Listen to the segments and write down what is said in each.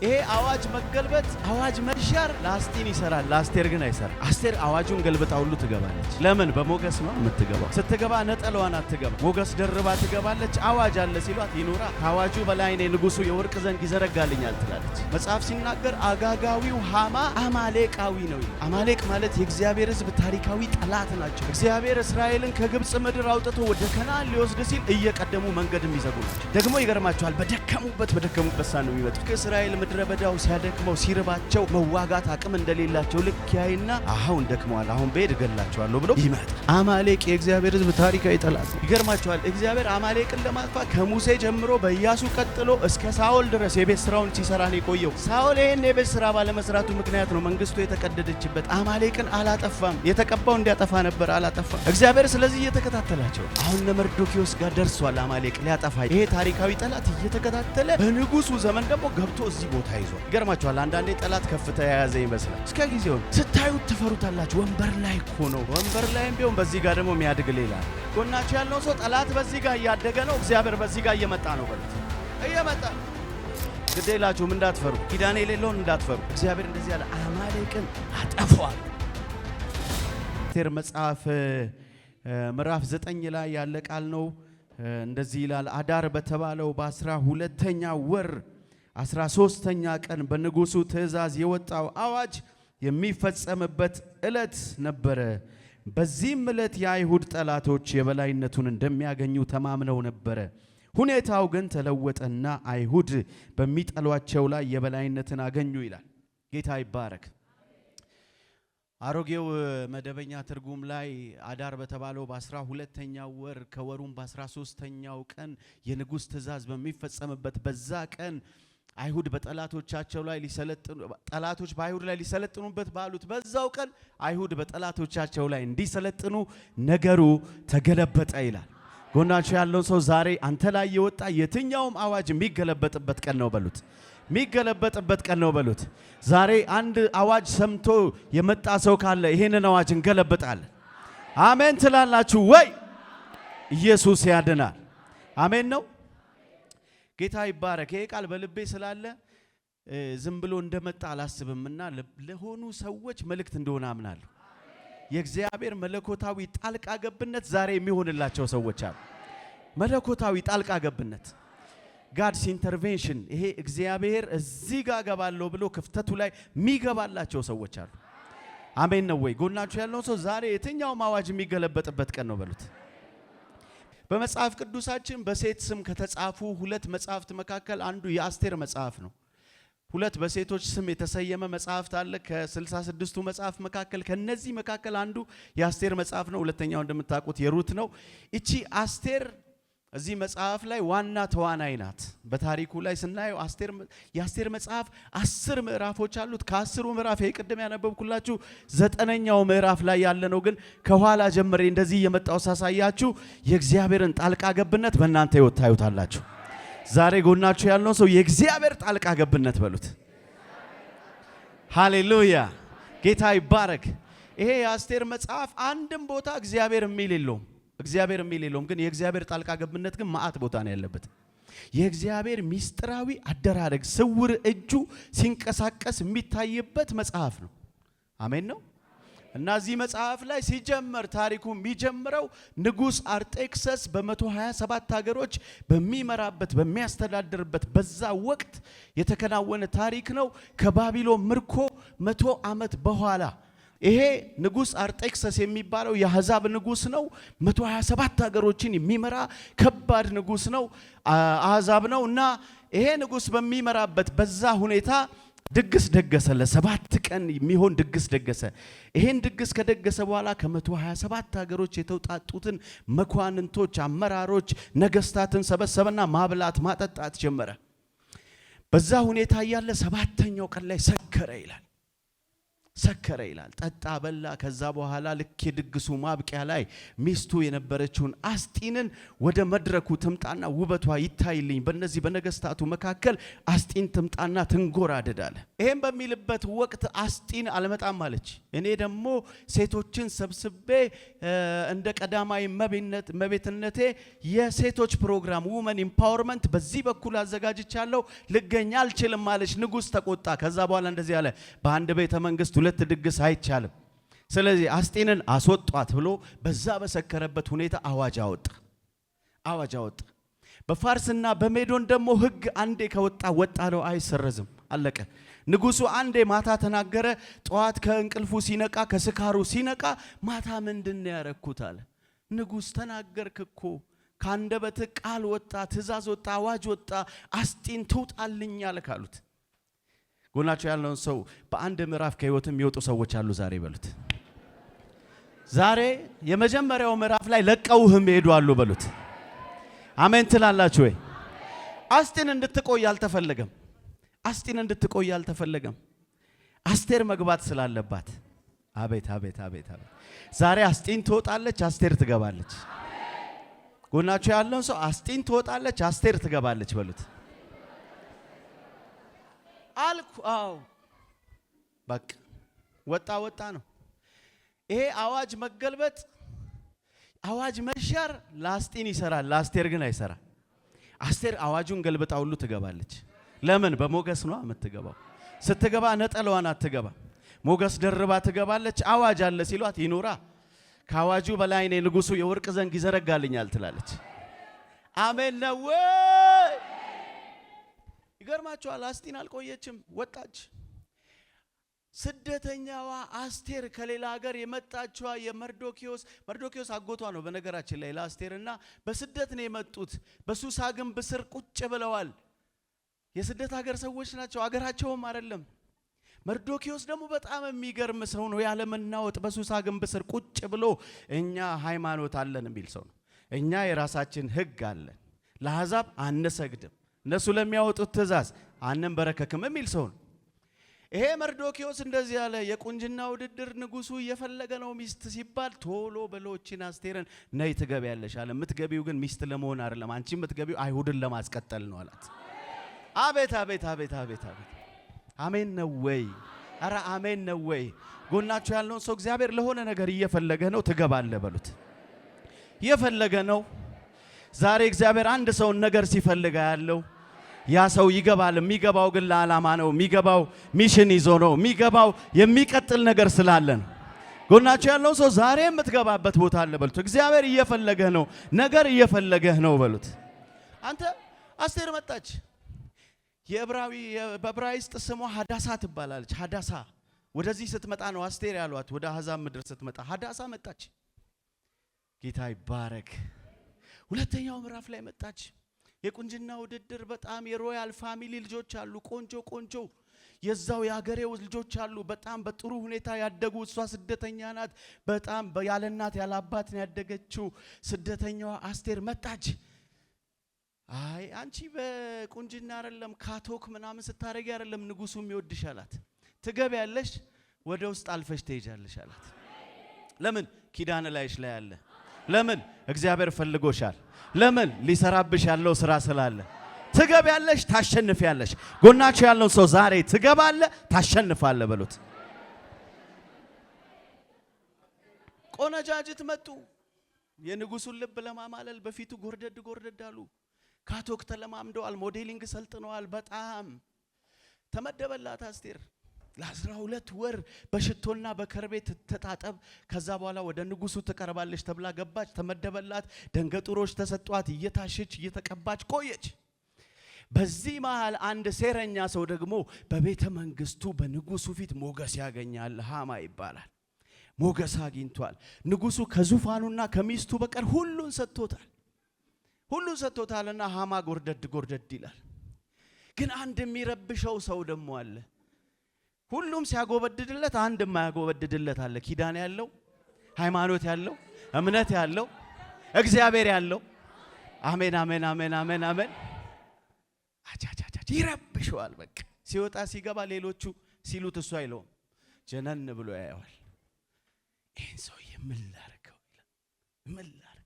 ይሄ አዋጅ መገልበጥ አዋጅ መሻር ለአስጢን ይሰራል፣ ለአስቴር ግን አይሰራም። አስቴር አዋጁን ገልብጣ ሁሉ ትገባለች። ለምን? በሞገስ ነው የምትገባው። ስትገባ ነጠላዋን አትገባ፣ ሞገስ ደርባ ትገባለች። አዋጅ አለ ሲሏት ይኖራ ከአዋጁ በላይ እኔ ንጉሱ የወርቅ ዘንግ ይዘረጋልኛል ትላለች። መጽሐፍ ሲናገር አጋጋዊው ሃማ አማሌቃዊ ነው ይላል። አማሌቅ ማለት የእግዚአብሔር ሕዝብ ታሪካዊ ጠላት ናቸው። እግዚአብሔር እስራኤልን ከግብጽ ምድር አውጥቶ ወደ ከነዓን ሊወስድ ሲል እየቀደሙ መንገድ የሚዘጉ ናቸው። ደግሞ ይገርማቸዋል። በደከሙበት ሳን ነው የሚመጡት። ከእስራኤል ምድረ በዳው ሲያደክመው ሲርባቸው መዋጋት አቅም እንደሌላቸው ልክ ያይና አሁን ደክመዋል፣ አሁን በሄድ እገላቸዋለሁ ብሎ ይመጣ። አማሌቅ የእግዚአብሔር ሕዝብ ታሪካዊ ጠላት ነው። ይገርማቸዋል። እግዚአብሔር አማሌቅን ለማጥፋት ከሙሴ ጀምሮ በኢያሱ ቀጥሎ እስከ ሳኦል ድረስ የቤት ስራውን ሲሰራ ነው የቆየው። ሳኦል ይህን የቤት ስራ ባለመስራቱ ምክንያት ነው መንግስቱ የተቀደደችበት። አማሌቅን አላጠፋም። የተቀባው እንዲያጠፋ ነበር፣ አላጠፋም እግዚአብሔር። ስለዚህ እየተከታተላቸው አሁን ለመርዶኪዮስ ጋር ደርሷል። አማሌቅ ሊያጠፋ ይሄ ታሪካዊ ጠላት እየተከታተለ በንጉሱ ዘመን ደግሞ ገብቶ እዚህ ቦታ ይዟል። ይገርማችኋል። አንዳንዴ ጠላት ከፍታ የያዘ ይመስላል። እስከ ጊዜው ስታዩት ትፈሩታላችሁ። ወንበር ላይ እኮ ነው። ወንበር ላይም ቢሆን በዚህ ጋር ደግሞ የሚያድግ ሌላ ጎናችሁ ያለው ሰው ጠላት በዚህ ጋር እያደገ ነው፣ እግዚአብሔር በዚህ ጋር እየመጣ ነው በሉት። እየመጣ ግዴላችሁም እንዳትፈሩ፣ ኪዳን የሌለውን እንዳትፈሩ። እግዚአብሔር እንደዚህ ያለ አማሌቅን አጠፋዋል። አስቴር መጽሐፍ ምዕራፍ 9 ላይ ያለ ቃል ነው። እንደዚህ ይላል። አዳር በተባለው በ12ኛ ወር 13ኛ ቀን በንጉሱ ትእዛዝ የወጣው አዋጅ የሚፈጸምበት ዕለት ነበረ። በዚህም ዕለት የአይሁድ ጠላቶች የበላይነቱን እንደሚያገኙ ተማምነው ነበረ። ሁኔታው ግን ተለወጠና አይሁድ በሚጠሏቸው ላይ የበላይነትን አገኙ ይላል። ጌታ ይባረክ። አሮጌው መደበኛ ትርጉም ላይ አዳር በተባለው በ12ኛው ወር ከወሩም በ13ኛው ቀን የንጉሥ ትእዛዝ በሚፈጸምበት በዛ ቀን አይሁድ በጠላቶቻቸው ላይ ጠላቶች በአይሁድ ላይ ሊሰለጥኑበት ባሉት በዛው ቀን አይሁድ በጠላቶቻቸው ላይ እንዲሰለጥኑ ነገሩ ተገለበጠ ይላል። ጎናችሁ ያለውን ሰው ዛሬ አንተ ላይ የወጣ የትኛውም አዋጅ የሚገለበጥበት ቀን ነው በሉት። የሚገለበጥበት ቀን ነው በሉት። ዛሬ አንድ አዋጅ ሰምቶ የመጣ ሰው ካለ ይሄንን አዋጅ እንገለበጣለን። አሜን ትላላችሁ ወይ? ኢየሱስ ያድናል። አሜን ነው። ጌታ ይባረክ። ይሄ ቃል በልቤ ስላለ ዝም ብሎ እንደመጣ አላስብምና ለሆኑ ሰዎች መልእክት እንደሆነ አምናለሁ። የእግዚአብሔር መለኮታዊ ጣልቃ ገብነት ዛሬ የሚሆንላቸው ሰዎች አሉ። መለኮታዊ ጣልቃ ገብነት ጋድስ ኢንተርቬንሽን። ይሄ እግዚአብሔር እዚህ ጋር ገባለሁ ብሎ ክፍተቱ ላይ የሚገባላቸው ሰዎች አሉ። አሜን ነው ወይ? ጎናችሁ ያለው ሰው ዛሬ የትኛውም አዋጅ የሚገለበጥበት ቀን ነው በሉት። በመጽሐፍ ቅዱሳችን በሴት ስም ከተጻፉ 2 መጽሐፍት መካከል አንዱ የአስቴር መጽሐፍ ነው። 2 በሴቶች ስም የተሰየመ መጽሐፍት አለ ከ66ቱ መጽሐፍ መካከል። ከነዚህ መካከል አንዱ የአስቴር መጽሐፍ ነው። ሁለተኛው እንደምታውቁት የሩት ነው። እቺ አስቴር እዚህ መጽሐፍ ላይ ዋና ተዋናይ ናት። በታሪኩ ላይ ስናየው የአስቴር መጽሐፍ 10 ምዕራፎች አሉት። ከ10ሩ ምዕራፍ የቅድም ያነበብኩላችሁ 9ኛው ምዕራፍ ላይ ያለ ነው። ግን ከኋላ ጀምሬ እንደዚህ የመጣው ሳሳያችሁ የእግዚአብሔርን ጣልቃ ገብነት በእናንተ ሕይወት ታዩታላችሁ። ዛሬ ጎናችሁ ያለው ሰው የእግዚአብሔር ጣልቃ ገብነት በሉት። ሃሌሉያ፣ ጌታ ይባረክ። ይሄ የአስቴር መጽሐፍ አንድም ቦታ እግዚአብሔር የሚል የለውም። ግን የእግዚአብሔር ጣልቃ ገብነት ግን ማአት ቦታ ነው ያለበት። የእግዚአብሔር ሚስጥራዊ አደራረግ ስውር እጁ ሲንቀሳቀስ የሚታይበት መጽሐፍ ነው። አሜን ነው። እና እዚህ መጽሐፍ ላይ ሲጀመር ታሪኩ የሚጀምረው ንጉሥ አርጤክሰስ በ127 ሀገሮች በሚመራበት በሚያስተዳድርበት በዛ ወቅት የተከናወነ ታሪክ ነው። ከባቢሎን ምርኮ 100 ዓመት በኋላ ይሄ ንጉሥ አርጤክሰስ የሚባለው የአሕዛብ ንጉሥ ነው። 127 ሀገሮችን የሚመራ ከባድ ንጉሥ ነው፣ አሕዛብ ነው። እና ይሄ ንጉሥ በሚመራበት በዛ ሁኔታ ድግስ ደገሰ። ለ7 ቀን የሚሆን ድግስ ደገሰ። ይሄን ድግስ ከደገሰ በኋላ ከ127 ሀገሮች የተውጣጡትን መኳንንቶች፣ አመራሮች፣ ነገስታትን ሰበሰበና ማብላት ማጠጣት ጀመረ። በዛ ሁኔታ ያለ 7ኛው ቀን ላይ ሰከረ ይላል። ሰከረ ይላል። ጠጣ በላ። ከዛ በኋላ ልክ የድግሱ ማብቂያ ላይ ሚስቱ የነበረችውን አስጢንን ወደ መድረኩ ትምጣና ውበቷ ይታይልኝ፣ በእነዚህ በነገስታቱ መካከል አስጢን ትምጣና ትንጎራደዳለ። ይሄን በሚልበት ወቅት አስጢን አልመጣም አለች። እኔ ደግሞ ሴቶችን ሰብስቤ እንደ ቀዳማዊ መቤትነቴ የሴቶች ፕሮግራም ውመን ኢምፓወርመንት በዚህ በኩል አዘጋጅቻለሁ፣ ልገኛ አልችልም አለች። ንጉስ ተቆጣ። ከዛ በኋላ እንደዚህ አለ፣ በአንድ ቤተ መንግስት ሁለት ድግስ አይቻልም፣ ስለዚህ አስጢንን አስወጧት ብሎ በዛ በሰከረበት ሁኔታ አዋጅ አወጣ። በፋርስና በሜዶን ደግሞ ህግ አንዴ ከወጣ ወጣ ነው፣ አይሰረዝም፣ አለቀ። ንጉሱ አንዴ ማታ ተናገረ። ጠዋት ከእንቅልፉ ሲነቃ ከስካሩ ሲነቃ ማታ ምንድነው ያረኩት አለ። ንጉስ ተናገርክ እኮ፣ ካንደበት ቃል ወጣ፣ ትእዛዝ ወጣ፣ አዋጅ ወጣ፣ አስጢን ትውጣልኝ አለ ካሉት። ጎናቸው ያለውን ሰው በአንድ ምዕራፍ ከህይወት የሚወጡ ሰዎች አሉ ዛሬ በሉት። ዛሬ የመጀመሪያው ምዕራፍ ላይ ለቀውህም ይሄዱ አሉ በሉት። አሜን ትላላችሁ ወይ? አስጢን እንድትቆይ አልተፈለገም። አስቴር መግባት ስላለባት አቤት ዛሬ አስጢን ትወጣለች፣ አስቴር ትገባለች። ጎናቸው ያለውን ሰው አስጢን ትወጣለች፣ አስቴር ትገባለች በሉት። አልኩ አው በቃ ወጣ ነው። ይሄ አዋጅ መገልበጥ፣ አዋጅ መሻር ለአስጢን ይሰራል፣ ለአስቴር ግን አይሰራ። አስቴር አዋጁን ገልብጣ ሁሉ ትገባለች። ለምን? በሞገስ ነው የምትገባው። ስትገባ ነጠላዋን አትገባ፣ ሞገስ ደርባ ትገባለች። አዋጅ አለ ሲሏት ይኖራ፣ ከአዋጁ በላይ እኔ ንጉሱ የወርቅ ዘንግ ይዘረጋልኛል ትላለች። አሜን ነው ወይ? ይገርማችኋል። አስጢን አልቆየችም፣ ወጣች። ስደተኛዋ አስቴር ከሌላ ሀገር የመጣችዋ መርዶኪዮስ አጎቷ ነው በነገራችን ላይ ለአስቴርና በስደት ነው የመጡት። በሱሳ ግንብ ስር ቁጭ ብለዋል። የስደት ሀገር ሰዎች ናቸው፣ ሀገራቸውም አይደለም። መርዶኪዮስ ደግሞ በጣም የሚገርም ሰው ነው። ያለ መናወጥ በሱሳ ግንብ ስር ቁጭ ብሎ እኛ ሃይማኖት አለን የሚል ሰው ነው። እኛ የራሳችን ህግ አለን፣ ለአሕዛብ አንሰግድም፣ እነሱ ለሚያወጡት ትእዛዝ አንንበረከክም የሚል ሰው ነው። ይሄ መርዶኪዮስ እንደዚህ ያለ የቁንጅና ውድድር ንጉሱ እየፈለገ ነው ሚስት ሲባል ቶሎ በሎችን አስቴርን ነይ ትገቢያለሽ አለ። የምትገቢው ግን ሚስት ለመሆን አይደለም፣ አንቺ የምትገቢው አይሁድን ለማስቀጠል ነው አላት። አቤት አሜን ነው ወይ? አረ አሜን ነው ወይ? ጎናችሁ ያለውን ሰው እግዚአብሔር ለሆነ ነገር እየፈለገ ነው ትገባለህ በሉት። እየፈለገ ነው። ዛሬ እግዚአብሔር አንድ ሰውን ነገር ሲፈልጋ ያለው ያ ሰው ይገባል። የሚገባው ግን ለዓላማ ነው። የሚገባው ሚሽን ይዞ ነው። የሚገባው የሚቀጥል ነገር ስላለ ነው። ጎናችሁ ያለውን ሰው ዛሬ የምትገባበት ቦታ አለ በሉት። እግዚአብሔር እየፈለገህ ነው፣ ነገር እየፈለገህ ነው በሉት። አንተ አስቴር መጣች። በዕብራይስጥ ስሟ ሀዳሳ ትባላለች። ሀዳሳ ወደዚህ ስትመጣ ነው አስቴር ያሏት። ወደ አሕዛብ ምድር ስትመጣ ሀዳሳ መጣች። ጌታ ይባረክ። ሁለተኛው ምዕራፍ ላይ መጣች። የቁንጅና ውድድር በጣም የሮያል ፋሚሊ ልጆች አሉ፣ ቆንጆ የዛው የሀገሬው ልጆች አሉ፣ በጣም በጥሩ ሁኔታ ያደጉ። እሷ ስደተኛ ናት። በጣም ያለ እናት ያለ አባት ነው ያደገችው። ስደተኛዋ አስቴር መጣች። አይ አንቺ በቁንጅና አይደለም ካቶክ ምናምን ስታረጊ አይደለም ንጉሱ የሚወድሽ አላት። ትገቢያለሽ፣ ወደ ውስጥ አልፈሽ ትሄጃለሽ አላት። ለምን? ኪዳን ላይሽ ላይ አለ። ለምን? እግዚአብሔር ፈልጎሻል። ለምን? ሊሰራብሽ ያለው ስራ ስላለ። ትገቢያለሽ፣ ታሸንፊያለሽ። ጎናችሁ ያለው ሰው ዛሬ ትገባለህ፣ ታሸንፋለህ በሉት። ቆነጃጅት መጡ። የንጉሱን ልብ ለማማለል በፊቱ ጎርደድ አሉ። ካቶክ ተለማምደዋል፣ ሞዴሊንግ ሰልጥነዋል። በጣም ተመደበላት አስቴር። ለ12 ወር በሽቶና በከርቤ ተጣጠብ፣ ከዛ በኋላ ወደ ንጉሱ ትቀርባለች ተብላ ገባች። ተመደበላት። ደንገጡሮች ተሰጧት። እየታሸች እየተቀባች ቆየች። በዚህ መሃል አንድ ሴረኛ ሰው ደግሞ በቤተ መንግስቱ በንጉሱ ፊት ሞገስ ያገኛል። ሃማ ይባላል። ሞገስ አግኝቷል። ንጉሱ ከዙፋኑና ከሚስቱ በቀር ሁሉን ሰጥቶታልና ሃማ ጎርደድ ይላል። ግን አንድ የሚረብሸው ሰው ደግሞ አለ። ሁሉም ሲያጎበድድለት አንድ የማያጎበድድለት አለ። ኪዳን ያለው፣ ሃይማኖት ያለው፣ እምነት ያለው፣ እግዚአብሔር ያለው። አሜን። ይረብሸዋል። በቃ ሲወጣ ሲገባ ሌሎቹ ሲሉት እሱ አይለውም። ጀነን ብሎ ያየዋል። ይሄን ሰው ምን ላድርገው ይላል።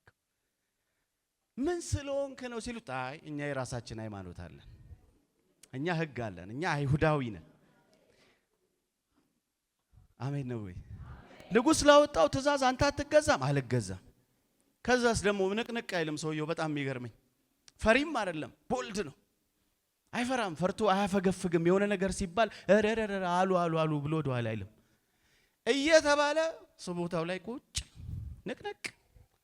ምን ስለሆንክ ነው ሲሉት አይ እኛ የራሳችን ሃይማኖት አለን፣ እኛ ህግ አለን፣ እኛ አይሁዳዊ ነን። አሜን ነው ወይ? ንጉስ ላወጣው ትእዛዝ አንተ አትገዛም? አልገዛም። ከዛስ ደግሞ ንቅንቅ አይልም ሰውየው። በጣም የሚገርመኝ ፈሪም አይደለም፣ ቦልድ ነው። አይፈራም፣ ፈርቶ አያፈገፍግም። የሆነ ነገር ሲባል አሉ ብሎ ወደኋላ አይልም። እየተባለ ቦታው ላይ ቁጭ ንቅንቅ።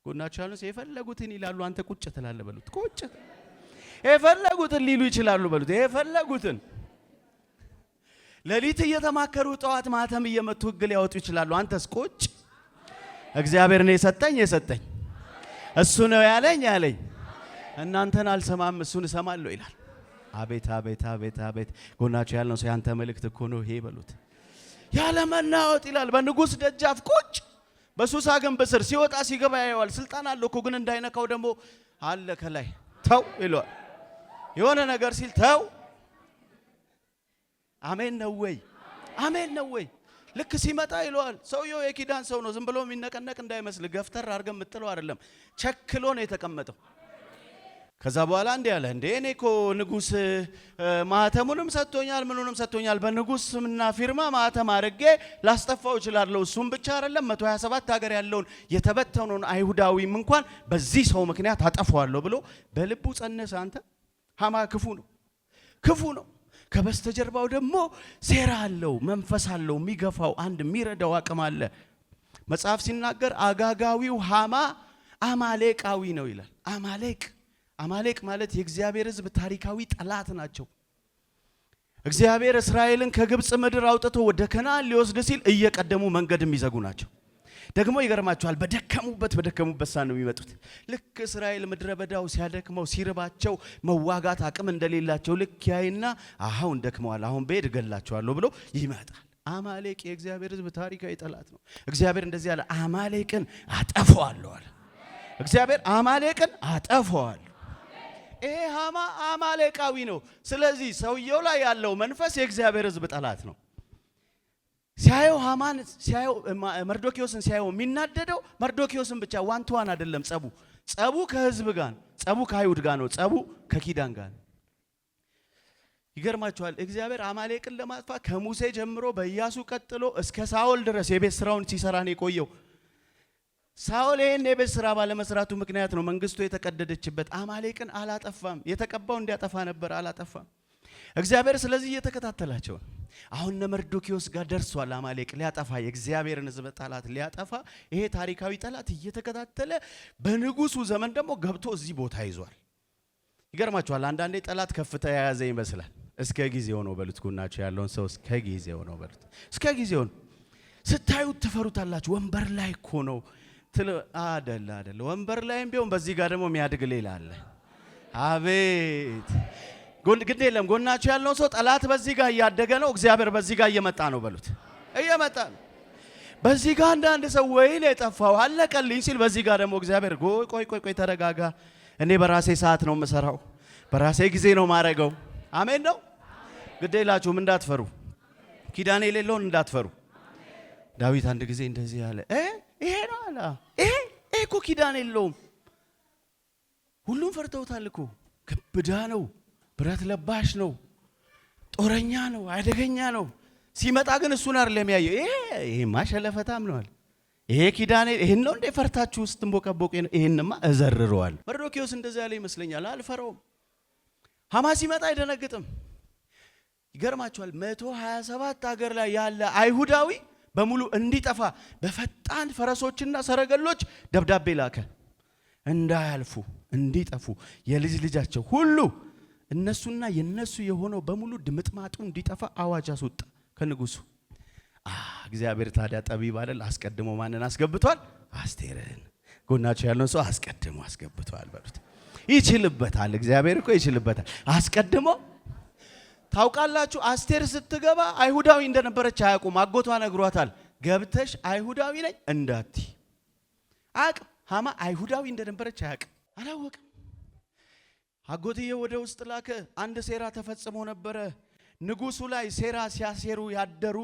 ጎናቸው ያሉት የፈለጉትን ይላሉ፣ አንተ ቁጭ ትላለህ በሉት። ቁጭ የፈለጉትን ሊሉ ይችላሉ በሉት። የፈለጉትን ሌሊት እየተማከሩ ጠዋት ማተም እየመቱ ህግ ሊያወጡ ይችላሉ። አንተስ ቁጭ። እግዚአብሔር ነው የሰጠኝ እሱ ነው ያለኝ እናንተን አልሰማም እሱን እሰማለሁ ይላል። አቤት አቤት አቤት አቤት። ጎናቸው ያለው ሰው ያንተ መልእክት እኮ ነው ይሄ በሉት። ያለ መናወጥ ይላል በንጉስ ደጃፍ ቁጭ። በሱሳ ግንብ ስር ሲወጣ ሲገባ ያየዋል። ስልጣን አለው እኮ ግን እንዳይነካው ደግሞ አለ ከላይ ተው ይሏል። የሆነ ነገር ሲል ተው። አሜን ነው ወይ? አሜን ነው ወይ? ልክ ሲመጣ ይሏል። ሰውየው የኪዳን ሰው ነው። ዝም ብሎ የሚነቀነቅ እንዳይመስል ገፍተር አድርገን የምትለው አይደለም። ቸክሎ ነው የተቀመጠው። ከዛ በኋላ እንዲህ አለ፣ እንዴ እኔ እኮ ንጉስ ማህተሙንም ሰጥቶኛል፣ ምኑንም ሰጥቶኛል። በንጉስና ፊርማ ማህተም አድርጌ ላስጠፋው እችላለሁ። እሱም ብቻ አይደለም 127 ሀገር ያለውን የተበተነውን አይሁዳዊም እንኳን በዚህ ሰው ምክንያት አጠፋዋለሁ ብሎ በልቡ ጸነሰ። አንተ ሃማ ክፉ ነው። ከበስተጀርባው ደግሞ ሴራ አለው፣ መንፈስ አለው፣ የሚገፋው አንድ የሚረዳው አቅም አለ። መጽሐፍ ሲናገር አጋጋዊው ሃማ አማሌቃዊ ነው ይላል። አማሌቅ ማለት የእግዚአብሔር ሕዝብ ታሪካዊ ጠላት ናቸው። እግዚአብሔር እስራኤልን ከግብጽ ምድር አውጥቶ ወደ ከነዓን ሊወስድ ሲል እየቀደሙ መንገድ የሚዘጉ ናቸው። ደግሞ ይገርማቸዋል። በደከሙበት ሳን ነው የሚመጡት። ልክ እስራኤል ምድረ በዳው ሲያደክመው ሲርባቸው መዋጋት አቅም እንደሌላቸው ልክ ያይና አሁን ደክመዋል፣ አሁን በሄድ እገላቸዋለሁ ብሎ ይመጣል። አማሌቅ የእግዚአብሔር ሕዝብ ታሪካዊ ጠላት ነው። እግዚአብሔር እንደዚህ ያለ አማሌቅን አጠፋዋለሁ አለ። እግዚአብሔር አማሌቅን አጠፋዋለሁ። ይሄ ሃማ አማሌቃዊ ነው። ስለዚህ ሰውየው ላይ ያለው መንፈስ የእግዚአብሔር ሕዝብ ጠላት ነው። ሲያየው ሃማን ሲያየው መርዶኪዮስን ሲያየው የሚናደደው መርዶኪዮስን ብቻ ዋን አይደለም። ጸቡ ከሕዝብ ጋር፣ ጸቡ ከአይሁድ ጋር ነው፣ ጸቡ ከኪዳን ጋር ነው። ይገርማችኋል። እግዚአብሔር አማሌቅን ለማጥፋት ከሙሴ ጀምሮ በኢያሱ ቀጥሎ እስከ ሳኦል ድረስ የቤት ስራውን ሲሰራ ነው የቆየው። ሳኦል ይሄን የቤት ስራ ባለመስራቱ ምክንያት ነው መንግስቱ የተቀደደችበት። አማሌቅን አላጠፋም። የተቀባው እንዲያጠፋ ነበር፣ አላጠፋም እግዚአብሔር። ስለዚህ እየተከታተላቸው አሁን መርዶኪዮስ ጋር ደርሷል። አማሌቅ ሊያጠፋ የእግዚአብሔርን ሕዝብ ጠላት ሊያጠፋ ይሄ ታሪካዊ ጠላት እየተከታተለ በንጉሱ ዘመን ደግሞ ገብቶ እዚህ ቦታ ይዟል። ይገርማችኋል። አንዳንዴ ጠላት ከፍታ የያዘ ይመስላል። እስከ ጊዜው ነው በሉት። ጎናቸው ያለውን ሰው እስከ ጊዜው ነው በሉት። እስከ ጊዜው ነው ስታዩት ትፈሩታላችሁ። ወንበር ላይ እኮ ነው አይደለ? ወንበር ላይም ቢሆን በዚህ ጋር ደግሞ የሚያድግ ሌላ አለ። አቤት ግድ የለም። ጎናችሁ ያለውን ሰው ጠላት በዚህ ጋር እያደገ ነው፣ እግዚአብሔር በዚህ ጋር እየመጣ ነው በሉት። እየመጣ ነው። በዚህ ጋር አንዳንድ ሰው ወይኔ የጠፋው አለቀልኝ ሲል፣ በዚህ ጋር ደግሞ እግዚአብሔር ቆይ ተረጋጋ፣ እኔ በራሴ ሰዓት ነው የምሰራው፣ በራሴ ጊዜ ነው ማረገው። አሜን ነው። ግድ የላችሁም እንዳትፈሩ፣ ኪዳን የሌለውን እንዳትፈሩ። ዳዊት አንድ ጊዜ እንደዚህ ያለ ይሄ ነው አለ። ይሄ እኮ ኪዳን የለውም። ሁሉም ፈርተውታል እኮ። ክብዳ ነው፣ ብረት ለባሽ ነው፣ ጦረኛ ነው፣ አደገኛ ነው። ሲመጣ ግን እሱን አይደለም ያየው። ይሄማ ሸለፈታም ነው አለ። ይሄ ኪዳን ይሄን ነው እንደ ፈርታችሁ ውስጥ እንቦቀቦቅ። ይሄንማ እዘርረዋል። መርዶኪዮስ እንደዚህ ያለ ይመስለኛል። አልፈረውም። ሃማ ሲመጣ አይደነግጥም። ይገርማችኋል። 127 ሀገር ላይ ያለ አይሁዳዊ በሙሉ እንዲጠፋ በፈጣን ፈረሶችና ሰረገሎች ደብዳቤ ላከ። እንዳያልፉ እንዲጠፉ የልጅ ልጃቸው ሁሉ እነሱና የነሱ የሆነው በሙሉ ድምጥማጡ እንዲጠፋ አዋጅ አስወጣ ከንጉሱ። እግዚአብሔር ታዲያ ጠቢብ አይደል? አስቀድሞ ማንን አስገብቷል? አስቴርን። ጎናቸው ያለውን ሰው አስቀድሞ አስገብቷል በሉት። ይችልበታል። እግዚአብሔር እኮ ይችልበታል። አስቀድሞ ታውቃላችሁ። አስቴር ስትገባ አይሁዳዊ እንደነበረች አያውቁም። አጎቷ ነግሯታል። ገብተሽ አይሁዳዊ ነኝ እንዳትይ። አያውቅም። ሃማ አይሁዳዊ እንደነበረች አላወቅም። አጎትዬ ወደ ውስጥ ላከ። አንድ ሴራ ተፈጽሞ ነበረ። ንጉሱ ላይ ሴራ ሲያሴሩ ያደሩ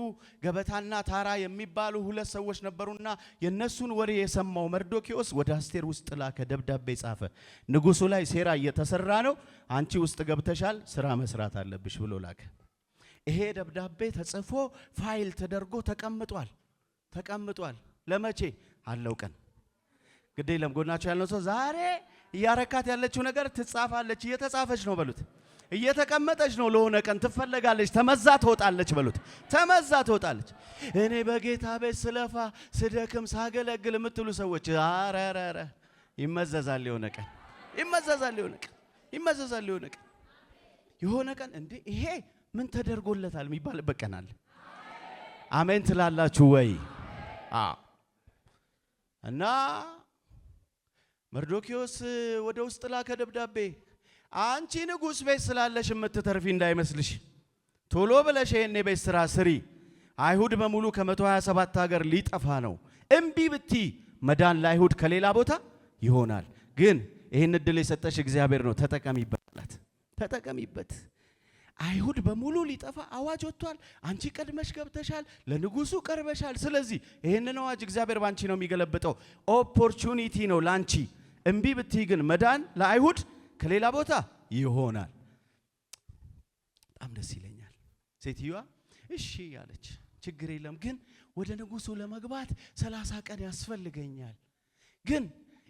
ገበታና ታራ የሚባሉ ሁለት ሰዎች ነበሩና የነሱን ወሬ የሰማው መርዶክዮስ ወደ አስቴር ውስጥ ላከ፣ ደብዳቤ ጻፈ። ንጉሱ ላይ ሴራ እየተሰራ ነው፣ አንቺ ውስጥ ገብተሻል፣ ስራ መስራት አለብሽ ብሎ ላከ። ይሄ ደብዳቤ ተጽፎ ፋይል ተደርጎ ተቀምጧል። ለመቼ አለው ቀን ግዴ ለምጎናቸው ያለው ሰው ዛሬ ያረካት ያለችው ነገር ትጻፋለች፣ እየተጻፈች ነው በሉት። እየተቀመጠች ነው፣ ለሆነ ቀን ትፈለጋለች፣ ተመዛ ትወጣለች በሉት። ተመዛ ትወጣለች። እኔ በጌታ ቤት ስለፋ ስደክም ሳገለግል የምትሉ ሰዎች አረረረ ይመዘዛል፣ የሆነ ቀን ይመዘዛል፣ የሆነ ቀን እንዴ ይሄ ምን ተደርጎለታል የሚባልበት ቀን አለ። አሜን ትላላችሁ ወይ? እና መርዶክዮስ ወደ ውስጥ ላከ ደብዳቤ። አንቺ ንጉሥ ቤት ስላለሽ የምትተርፊ እንዳይመስልሽ፣ ቶሎ ብለሽ ይሄን የቤት ስራ ስሪ። አይሁድ በሙሉ ከ127 ሀገር ሊጠፋ ነው። እምቢ ብቲ መዳን ለአይሁድ ከሌላ ቦታ ይሆናል። ግን ይሄን እድል የሰጠሽ እግዚአብሔር ነው፣ ተጠቀሚበት። አይሁድ በሙሉ ሊጠፋ አዋጅ ወጥቷል። አንቺ ቀድመሽ ገብተሻል፣ ለንጉሱ ቀርበሻል። ስለዚህ ይሄንን አዋጅ እግዚአብሔር ባንቺ ነው የሚገለብጠው። ኦፖርቹኒቲ ነው ላንቺ። እምቢ ብቲ ግን መዳን ለአይሁድ ከሌላ ቦታ ይሆናል። በጣም ደስ ይለኛል። ሴትዮዋ እሺ ያለች፣ ችግር የለም ግን ወደ ንጉሱ ለመግባት 30 ቀን ያስፈልገኛል። ግን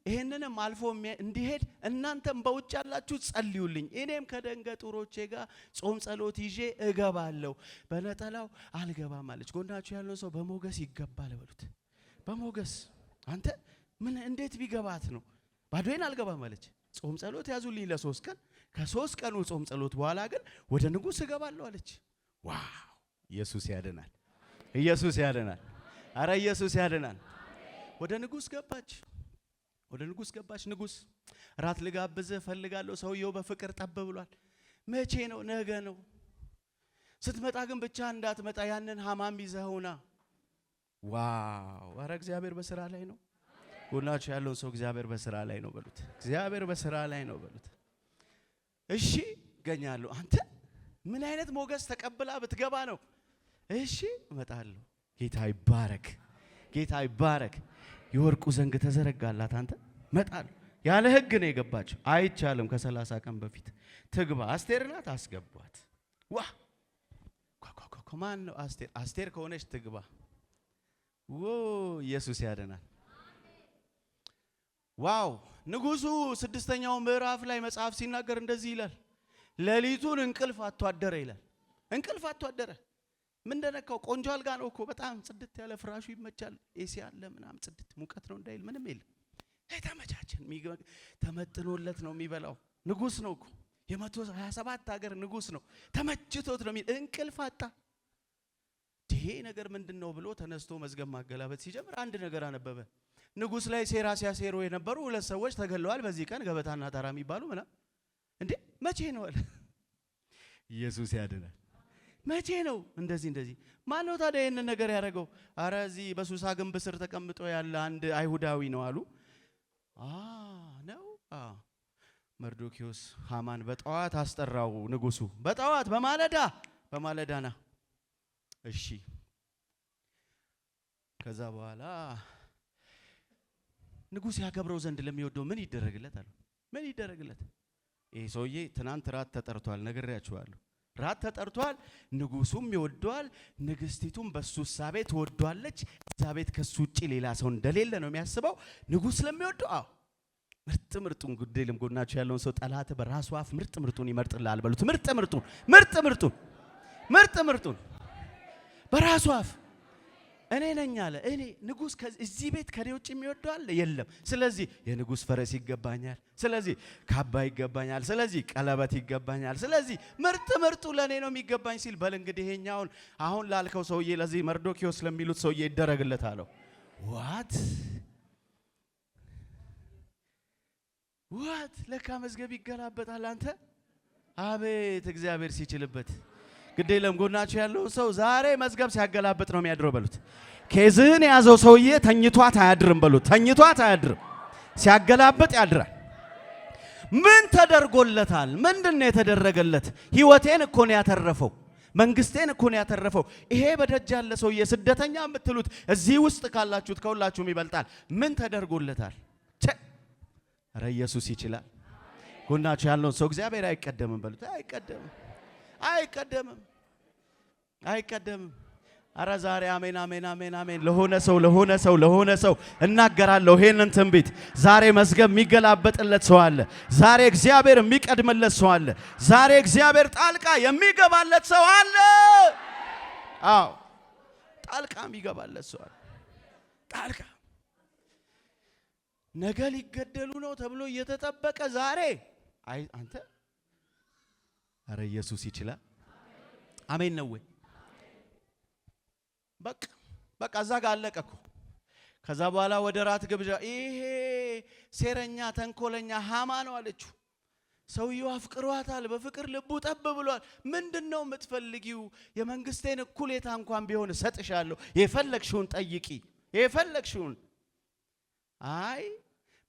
ይሄንንም አልፎ እንዲሄድ እናንተም በውጭ ያላችሁ ጸልዩልኝ፣ እኔም ከደንገጡሮቼ ጋር ጾም ጸሎት ይዤ እገባለሁ፣ በነጠላው አልገባም አለች። ጎናችሁ ያለው ሰው በሞገስ ይገባል በሉት። በሞገስ አንተ ምን እንዴት ቢገባት ነው? ባዶዬን አልገባም አለች። ጾም ጸሎት ያዙልኝ ለ3 ቀን፣ ከ3 ቀኑ ጾም ጸሎት በኋላ ግን ወደ ንጉስ እገባለሁ አለች። ዋው! ኢየሱስ ያድናል፣ ኢየሱስ ያድናል። አረ ኢየሱስ ያድናል። ወደ ንጉስ ገባች። ንጉስ ራት ልጋብዝህ ፈልጋለሁ። ሰውየው በፍቅር ጠብ ብሏል። መቼ ነው? ነገ ነው። ስትመጣ ግን ብቻ እንዳትመጣ፣ ያንን ሐማም ይዘውና። ዋው! አረ እግዚአብሔር በስራ ላይ ነው። ጎናችሁ ያለውን ሰው እግዚአብሔር በስራ ላይ ነው በሉት። እግዚአብሔር በስራ ላይ ነው በሉት። እሺ ገኛለሁ። አንተ ምን አይነት ሞገስ ተቀብላ ብትገባ ነው? እሺ እመጣለሁ። ጌታ ይባረክ። የወርቁ ዘንግ ተዘረጋላት። አንተ እመጣለሁ። ያለ ህግ ነው የገባችው። አይቻልም። ከ30 ቀን በፊት ትግባ። አስቴር ናት፣ አስገቧት። ማን ነው? አስቴር ከሆነች ትግባ። ኢየሱስ ያድናል። ዋው! ንጉሱ 6ኛው ምዕራፍ ላይ መጽሐፍ ሲናገር እንደዚህ ይላል። ሌሊቱን እንቅልፍ አጥቷደረ ይላል። እንቅልፍ አጥቷደረ። ምን እንደነካው? ቆንጆ አልጋ ነው እኮ፣ በጣም ጽድት ያለ ፍራሹ ይመቻል፣ ኤሲ አለ ምናምን፣ ጽድት ሙቀት ነው እንዳይል ምንም የለም። ተመቻችን፣ ተመጥኖለት ነው የሚበላው። ንጉስ ነው እኮ፣ የ127 ሀገር ንጉስ ነው። ተመችቶት ነው። እንቅልፍ አጣ። ይሄ ነገር ምንድነው ብሎ ተነስቶ መዝገብ ማገላበጥ ሲጀምር አንድ ነገር አነበበ። ንጉስ ላይ ሴራ ሲያሴሩ የነበሩ 2 ሰዎች ተገለዋል በዚህ ቀን፣ ገበታና ታራ የሚባሉ ምናምን። እንዴ መቼ ነው አለ። ኢየሱስ ያድናል። መቼ ነው እንደዚህ? ማን ነው ታዲያ ይሄንን ነገር ያደረገው? አረ እዚህ በሱሳ ግንብ ስር ተቀምጦ ያለ አንድ አይሁዳዊ ነው አሉ። ነው መርዶክዮስ ሐማን በጠዋት አስጠራው ንጉሱ። በጠዋት በማለዳና እሺ። ከዛ በኋላ ንጉስ ያከብረው ዘንድ ለሚወደው ምን ይደረግለት አሉ። ምን ይደረግለት? ይሄ ሰውዬ ትናንት ራት ተጠርቷል፣ ነግሬያችኋለሁ። ራት ተጠርቷል። ንጉሱም ይወደዋል፣ ንግስቲቱም በሱ ሳቤ ትወደዋለች። እዛ ቤት ከሱ ውጪ ሌላ ሰው እንደሌለ ነው የሚያስበው። ንጉስ ስለሚወደው ምርጡን ጉዳይ ለምጎናችሁ ያለውን ሰው ጠላት በራሱ አፍ ምርጡን ይመርጥልሃል በሉት። ምርጡን በራሱ አፍ እኔ ነኝ አለ። እኔ ንጉስ እዚህ ቤት ከኔ ውጭ የሚወደው አለ? የለም። ስለዚህ የንጉስ ፈረስ ይገባኛል፣ ስለዚህ ካባ ይገባኛል፣ ስለዚህ ቀለበት ይገባኛል፣ ስለዚህ ምርጡ ለኔ ነው የሚገባኝ ሲል፣ በል እንግዲህ ይሄኛውን አሁን ላልከው ሰውዬ ለዚህ መርዶክዮስ ለሚሉት ሰውዬ ይደረግለት አለው። ዋት ለካ መዝገብ ይገላበጣል። አንተ አቤት እግዚአብሔር ሲችልበት። ግዴ ለምጎናችሁ ያለው ሰው ዛሬ መዝገብ ሲያገላብጥ ነው የሚያድረው በሉት። ኬዝህን የያዘው ሰውዬ ተኝቷት አያድርም በሉት። ተኝቷት አያድርም፣ ሲያገላብጥ ያድራል። ምን ተደርጎለታል? ምንድነው የተደረገለት? ህይወቴን እኮ ነው ያተረፈው። መንግስቴን እኮ ነው ያተረፈው። ይሄ በደጅ ያለ ሰውዬ ስደተኛ የምትሉት እዚህ ውስጥ ካላችሁት ከሁላችሁም ይበልጣል። ምን ተደርጎለታል? ኧረ ኢየሱስ ይችላል። ጎናችሁ ያለውን ሰው እግዚአብሔር አይቀደምም በሉት። አይቀደምም፣ አይቀደምም፣ አይቀደምም። አረ ዛሬ አሜን አሜን አሜን አሜን። ለሆነ ሰው እናገራለሁ ይሄንን ትንቢት። ዛሬ መዝገብ የሚገላበጥለት ሰው አለ። ዛሬ እግዚአብሔር የሚቀድምለት ሰው አለ። ዛሬ እግዚአብሔር ጣልቃ የሚገባለት ሰው አለ። አዎ ጣልቃ የሚገባለት ሰው አለ። ጣልቃ ነገ ሊገደሉ ነው ተብሎ እየተጠበቀ ዛሬ አይ አንተ አረ ኢየሱስ ይችላል። አሜን ነው ወይ? በቃ እዛ ጋር አለቀ እኮ። ከዛ በኋላ ወደ ራት ግብዣ ይሄ ሴረኛ ተንኮለኛ ሃማ ነው አለችው። ሰውየው አፍቅሯታል፣ በፍቅር ልቡ ጠብ ብሏል። ምንድነው የምትፈልጊው? የመንግስቴን እኩሌታ እንኳን ቢሆን እሰጥሻለሁ፣ የፈለግሽውን ጠይቂ፣ የፈለግሽውን። አይ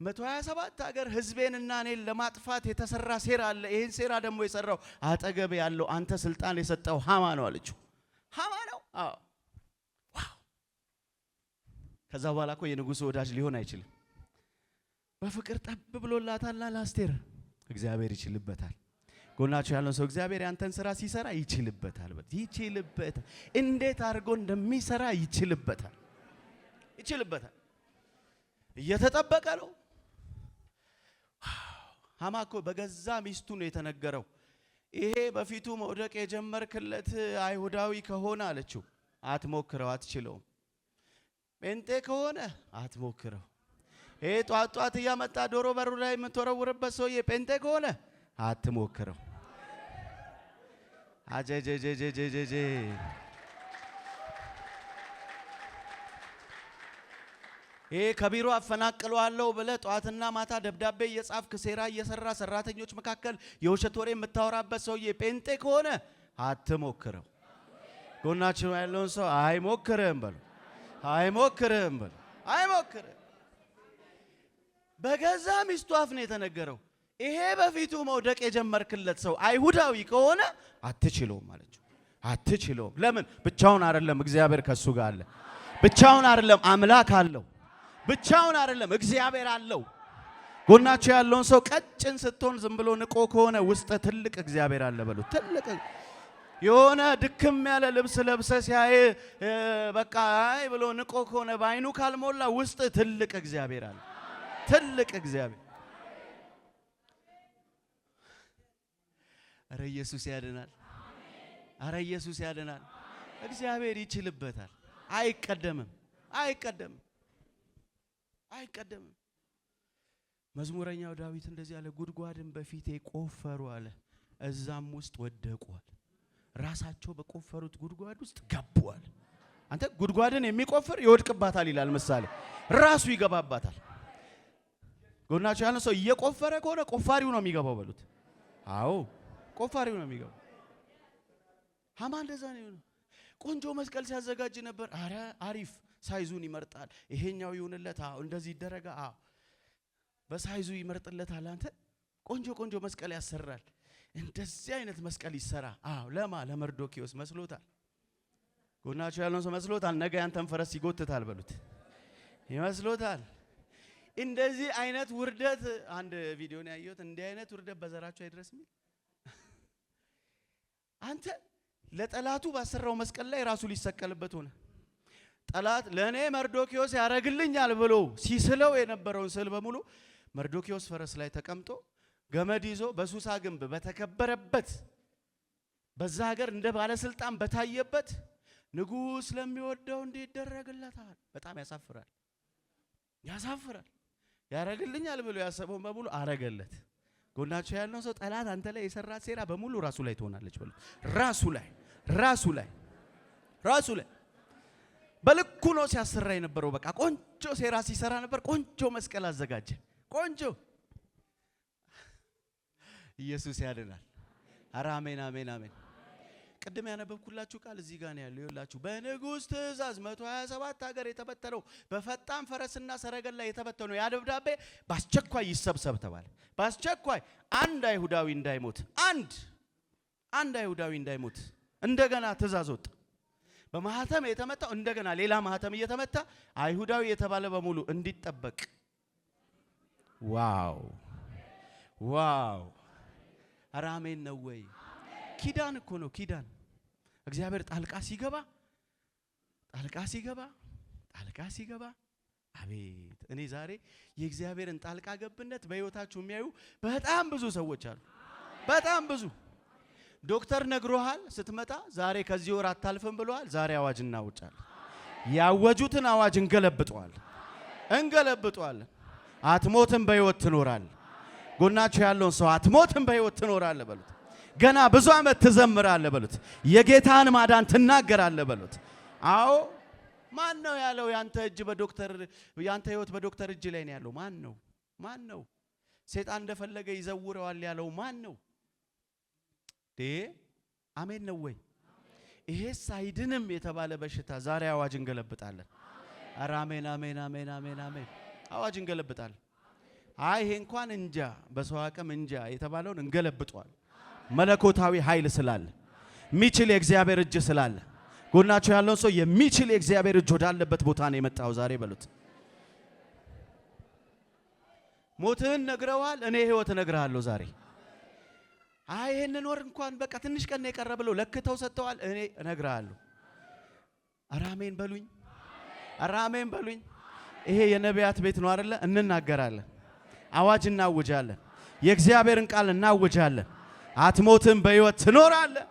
127 ሀገር ህዝቤንና እኔን ለማጥፋት የተሰራ ሴራ አለ። ይሄን ሴራ ደግሞ የሰራው አጠገብ ያለው አንተ ስልጣን የሰጠው ሃማ ነው አለችው። ሃማ ነው? አዎ። ከዛ በኋላ እኮ የንጉሱ ወዳጅ ሊሆን አይችልም። በፍቅር ጠብ ብሎላታልና ለአስቴር እግዚአብሔር ይችልበታል። ጎናችሁ ያለውን ሰው እግዚአብሔር ያንተን ስራ ሲሰራ ይችልበታል። ይችልበታል። እንዴት አድርጎ እንደሚሰራ ይችልበታል። ይችልበታል። እየተጠበቀ ነው። ሃማ እኮ በገዛ ሚስቱ ነው የተነገረው። ይሄ በፊቱ መውደቅ የጀመርክለት አይሁዳዊ ከሆነ አለችው፣ አትሞክረው፣ አትችለውም። ጴንጤ ከሆነ አትሞክረው። ይሄ ጧት እያመጣ ዶሮ በሩ ላይ የምትወረውርበት ሰውዬ ጴንጤ ከሆነ አትሞክረው። አጀጀጀጀጀጀ ይሄ ከቢሮ አፈናቅለዋለሁ ብለህ ጧትና ማታ ደብዳቤ እየጻፍክ ሴራ እየሰራ ሰራተኞች መካከል የውሸት ወሬ የምታወራበት ሰውዬ ጴንጤ ከሆነ አትሞክረው። ጎናችሁ ያለውን ሰው አይሞክርም በሉ። አይሞክርም በሉ። አይሞክርም። በገዛ ሚስቱ አፍ ነው የተነገረው። ይሄ በፊቱ መውደቅ የጀመርክለት ሰው አይሁዳዊ ከሆነ አትችለውም አለችው። አትችለውም። ለምን? ብቻውን አይደለም፣ እግዚአብሔር ከሱ ጋር አለ። ብቻውን አይደለም፣ አምላክ አለው። ብቻውን አይደለም፣ እግዚአብሔር አለው። ጎናችሁ ያለውን ሰው ቀጭን ስትሆን ዝም ብሎ ንቆ ከሆነ ውስጥ ትልቅ እግዚአብሔር አለ በሉ። ትልቅ የሆነ ድክም ያለ ልብስ ለብሰ ሲያይ በቃ አይ ብሎ ንቆ ከሆነ ባይኑ ካልሞላ ውስጥ ትልቅ እግዚአብሔር አለ። ትልቅ እግዚአብሔር። አረ ኢየሱስ ያድናል። አረ ኢየሱስ ያድናል። እግዚአብሔር ይችልበታል። አይቀደምም፣ አይቀደምም፣ አይቀደምም። መዝሙረኛው ዳዊት እንደዚህ ያለ ጉድጓድን በፊቴ ቆፈሩ አለ፣ እዛም ውስጥ ወደቁአል። ራሳቸው በቆፈሩት ጉድጓድ ውስጥ ገቡአል። አንተ ጉድጓድን የሚቆፍር ይወድቅባታል ይላል ምሳሌ። ራሱ ይገባባታል። ጎናቸው ያለ ሰው እየቆፈረ ከሆነ ቆፋሪው ነው የሚገባው በሉት። አዎ ቆፋሪው ነው የሚገባው። ሃማ እንደዛ ነው። ቆንጆ መስቀል ሲያዘጋጅ ነበር። አረ አሪፍ ሳይዙን ይመርጣል። ይሄኛው ይሁንለት፣ አዎ እንደዚህ ይደረጋ፣ አዎ በሳይዙ ይመርጥለታል። አንተ ቆንጆ መስቀል ያሰራል። እንደዚህ አይነት መስቀል ይሰራ። አዎ ለመርዶኪዮስ መስሎታል። ጎናቸው ያለውን ሰው መስሎታል። ነገ ያንተን ፈረስ ይጎትታል በሉት። ይመስሎታል። እንደዚህ አይነት ውርደት አንድ ቪዲዮ ነው ያየሁት። እንዲህ አይነት ውርደት በዘራቸው አይድረስም። አንተ ለጠላቱ ባሰራው መስቀል ላይ ራሱ ሊሰቀልበት ሆነ። ጠላት ለኔ መርዶኪዮስ ያረግልኛል ብሎ ሲስለው የነበረውን ስል በሙሉ መርዶኪዮስ ፈረስ ላይ ተቀምጦ ገመድ ይዞ በሱሳ ግንብ በተከበረበት በዛ ሀገር እንደ ባለስልጣን በታየበት ንጉስ ለሚወደው እንዴት ይደረግለታል? በጣም ያሳፍራል፣ ያሳፍራል። ያረግልኛል ብሎ ያሰበውን በሙሉ አረገለት። ጎናቸው ያለው ሰው ጠላት አንተ ላይ የሰራ ሴራ በሙሉ ራሱ ላይ ትሆናለች በሉ። ራሱ ላይ በልኩ ነው ሲያሰራ የነበረው። በቃ ቆንጆ ሴራ ሲሰራ ነበር። ቆንጆ መስቀል አዘጋጀ። ቆንጆ ኢየሱስ ያድናል። ኧረ አሜን አሜን አሜን። ቅድም ያነበብኩላችሁ ቃል እዚህ ጋር ነው ያለው። ይላችሁ በንጉስ ትእዛዝ 127 ሀገር የተበተነው በፈጣን ፈረስና ሰረገላ የተበተነው ያ ደብዳቤ በአስቸኳይ ይሰብሰብ ተባለ። በአስቸኳይ አንድ አይሁዳዊ እንዳይሞት እንደገና ትእዛዝ ወጣ። በማህተም የተመታው እንደገና ሌላ ማህተም እየተመታ አይሁዳዊ የተባለ በሙሉ እንዲጠበቅ። ዋው ዋው! አራሜን ነው ወይ? ኪዳን እኮ ነው ኪዳን። እግዚአብሔር ጣልቃ ሲገባ አቤት! እኔ ዛሬ የእግዚአብሔርን ጣልቃ ገብነት በህይወታችሁ የሚያዩ በጣም ብዙ ሰዎች አሉ። በጣም ብዙ። ዶክተር ነግሮሃል ስትመጣ ዛሬ ከዚህ ወር አታልፍም ብለዋል። ዛሬ አዋጅ እናውጫለን። ያወጁትን አዋጅ እንገለብጠዋለን። አትሞትም በህይወት ትኖራለህ። ጎናችሁ ያለውን ሰው አትሞትም በህይወት ትኖራለህ በሉት። ገና ብዙ ዓመት ትዘምራለህ በሉት። የጌታን ማዳን ትናገራለህ በሉት። አዎ ማን ነው ያለው? ያንተ ህይወት በዶክተር እጅ ላይ ነው ያለው። ማን ነው? ሰይጣን እንደፈለገ ይዘውረዋል ያለው ማን ነው? አሜን ነው ወይ? ይሄስ አይድንም የተባለ በሽታ ዛሬ አዋጅ እንገለብጣለን። ኧረ አሜን አሜን አሜን አሜን አሜን። አዋጅ እንገለብጣለን። አይ ይሄ እንኳን እንጃ በሰው አቅም እንጃ የተባለውን እንገለብጧል። መለኮታዊ ኃይል ስላለ የሚችል የእግዚአብሔር እጅ ስላለ ጎናችሁ ያለውን ሰው የሚችል የእግዚአብሔር እጅ ወዳለበት ቦታ ነው የመጣው ዛሬ በሉት። ሞትህን ነግረዋል፣ እኔ ህይወት እነግርሃለሁ ዛሬ። አይ ይሄንን ወር እንኳን በቃ ትንሽ ቀን የቀረ ብለው ለክተው ሰጥተዋል፣ እኔ እነግርሃለሁ። ኧረ አሜን በሉኝ፣ ኧረ አሜን በሉኝ። ይሄ የነቢያት ቤት ነው አይደለ? እንናገራለን፣ አዋጅ እናውጃለን፣ የእግዚአብሔርን ቃል እናውጃለን። አትሞትም በህይወት ትኖራለህ።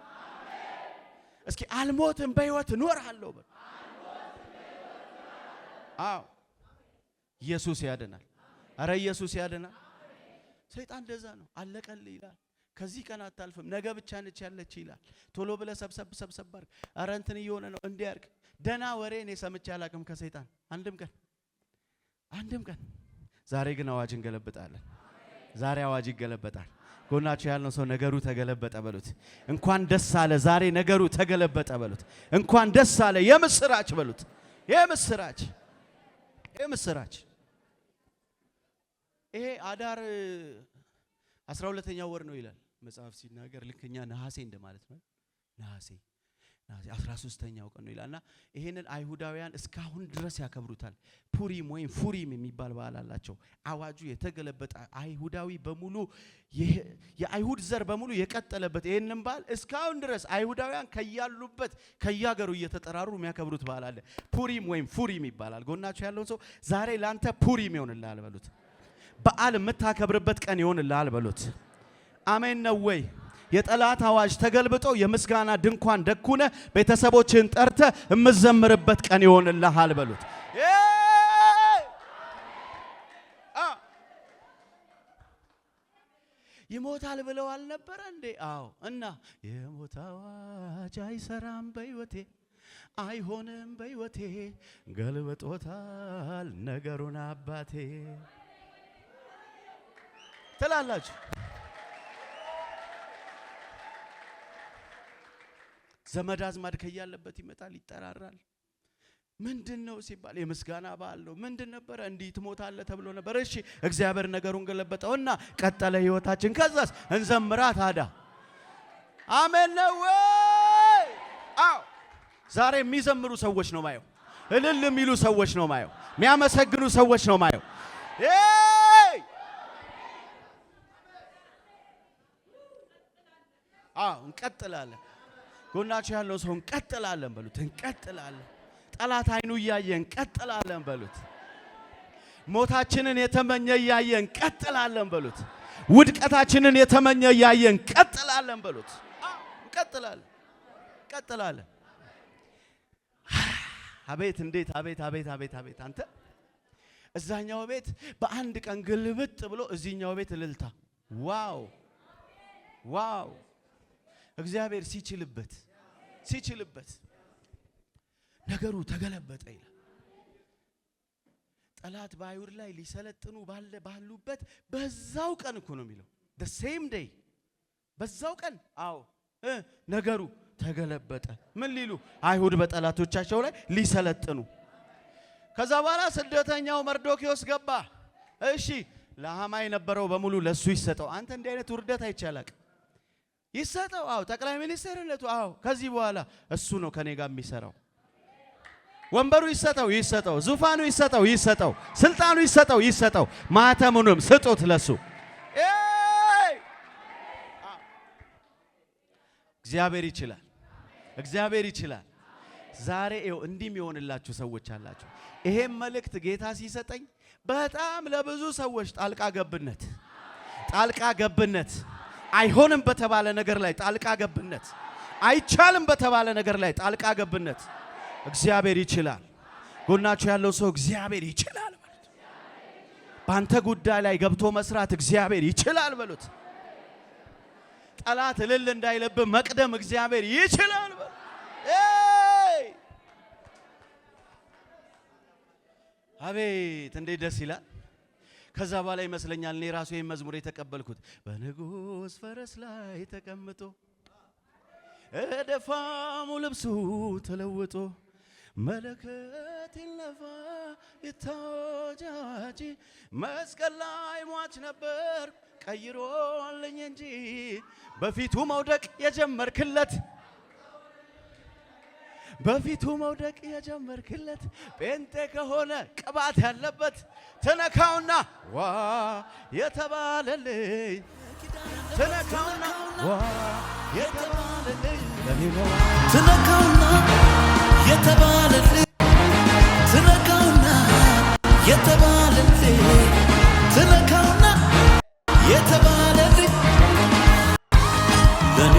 እስኪ አልሞትም በህይወት እኖራለሁ በል። አዎ ኢየሱስ ያድናል። አረ ኢየሱስ ያድናል። ሰይጣን እንደዛ ነው። አለቀልህ ይላል። ከዚህ ቀን አታልፍም፣ ነገ ብቻ ነች ያለች ይላል። ቶሎ ብለህ ሰብሰብ አድርግ። አረ እንትን እየሆነ ነው እንዲያርግ። ደና ወሬ እኔ ሰምቼ አላቅም ከሰይጣን አንድም ቀን። ዛሬ ግን አዋጅ እንገለብጣለን። ዛሬ አዋጅ ይገለበጣል። ጎናችሁ ያለው ሰው ነገሩ ተገለበጠ በሉት። እንኳን ደስ አለ ዛሬ ነገሩ ተገለበጠ በሉት። እንኳን ደስ አለ የምስራች በሉት። የምስራች። ይሄ አዳር 12ኛው ወር ነው ይላል መጽሐፍ ሲናገር። ልክኛ ነሐሴ እንደማለት ነው። ነሐሴ 13ኛው ቀን ነው ይላልና ይሄንን አይሁዳውያን እስካሁን ድረስ ያከብሩታል። ፑሪም ወይም ፉሪም የሚባል በዓል አላቸው። አዋጁ የተገለበጠ አይሁዳዊ በሙሉ የአይሁድ ዘር በሙሉ የቀጠለበት ይሄንን በዓል እስካሁን ድረስ አይሁዳውያን ከያሉበት ከያገሩ እየተጠራሩ የሚያከብሩት በዓል አለ። ፑሪም ወይም ፉሪም ይባላል። ጎናችሁ ያለውን ሰው ዛሬ ላንተ ፑሪም ይሆንልሃል በሉት። በዓል የምታከብርበት ቀን ይሆንልሃል በሉት። አሜን ነው ወይ? የጠላት አዋጅ ተገልብጦ የምስጋና ድንኳን ደኩነ ቤተሰቦችን ጠርተ የምዘምርበት ቀን ይሆንልሃል በሉት። ይሞታል ብለው አልነበረ እንዴ? አዎ። እና የሞት አዋጅ አይሰራም በሕይወቴ አይሆንም በሕይወቴ ገልብጦታል ነገሩን አባቴ ትላላችሁ። ዘመድ አዝማድ ከያለበት ይመጣል፣ ይጠራራል። ምንድነው ሲባል የምስጋና በዓል ነው። ምንድን ነበረ? እንዲህ ትሞታለህ ተብሎ ነበር። እሺ እግዚአብሔር ነገሩን ገለበጠውና ቀጠለ ህይወታችን። ከዛስ እንዘምራ ታዳ። አሜን ነው ወይ? አዎ። ዛሬ የሚዘምሩ ሰዎች ነው ማየው። እልል የሚሉ ሰዎች ነው ማየው። የሚያመሰግኑ ሰዎች ነው ማየው። አዎ እንቀጥላለን። ጎናችሁ ያለው ሰው እንቀጥላለን በሉት። እንቀጥላለን። ጠላት አይኑ እያየ እንቀጥላለን በሉት። ሞታችንን የተመኘ እያየ እንቀጥላለን በሉት። ውድቀታችንን የተመኘ እያየ እንቀጥላለን በሉት። እንቀጥላለን። አቤት እንዴት! አቤት! አንተ እዛኛው ቤት በአንድ ቀን ግልብጥ ብሎ እዚህኛው ቤት እልልታ! ዋው! እግዚአብሔር ሲችልበት ነገሩ ተገለበጠ ይላል። ጠላት በአይሁድ ላይ ሊሰለጥኑ ባሉበት በዛው ቀን እኮ ነው የሚለው the same day በዛው ቀን ነገሩ ተገለበጠ። ምን ሊሉ? አይሁድ በጠላቶቻቸው ላይ ሊሰለጥኑ። ከዛ በኋላ ስደተኛው መርዶክዮስ ገባ። እሺ ለሃማ የነበረው በሙሉ ለሱ ይሰጠው። አንተ እንዲህ አይነት ውርደት አይቻላቅ። ይሰጠው። አዎ ጠቅላይ ሚኒስትርነቱ አዎ ከዚህ በኋላ እሱ ነው ከኔ ጋር የሚሰራው። ወንበሩ ይሰጠው፣ ዙፋኑ ይሰጠው፣ ስልጣኑ ይሰጠው፣ ማህተሙንም ስጡት ለሱ። እግዚአብሔር ይችላል። ዛሬ እንዲህ የሚሆንላችሁ ሰዎች አላችሁ። ይሄን መልእክት ጌታ ሲሰጠኝ በጣም ለብዙ ሰዎች ጣልቃ ገብነት አይሆንም በተባለ ነገር ላይ ጣልቃ ገብነት፣ አይቻልም በተባለ ነገር ላይ ጣልቃ ገብነት። እግዚአብሔር ይችላል። ጎናችሁ ያለው ሰው እግዚአብሔር ይችላል ማለት ባንተ ጉዳይ ላይ ገብቶ መስራት እግዚአብሔር ይችላል በሉት። ጠላት እልል እንዳይለብህ መቅደም እግዚአብሔር ይችላል በሉት። አቤት እንዴት ደስ ይላል። ከዛ በኋላ ይመስለኛል እኔ ራሱ ይሄን መዝሙር የተቀበልኩት በንጉሥ ፈረስ ላይ ተቀምጦ እደፋሙ ልብሱ ተለውጦ መለከት ይነፋ ይታወጅ መስቀል ላይ ሟች ነበር ቀይሮልኝ እንጂ በፊቱ መውደቅ የጀመርክለት ጴንጤ ከሆነ ቅባት ያለበት ትነካውና ዋ የተባለልኝ ትነካውና ዋ የተባለልኝ ትነካውና የተባለልኝ ትነካውና የተባለልኝ ትነካውና የተባለልኝ ለኔ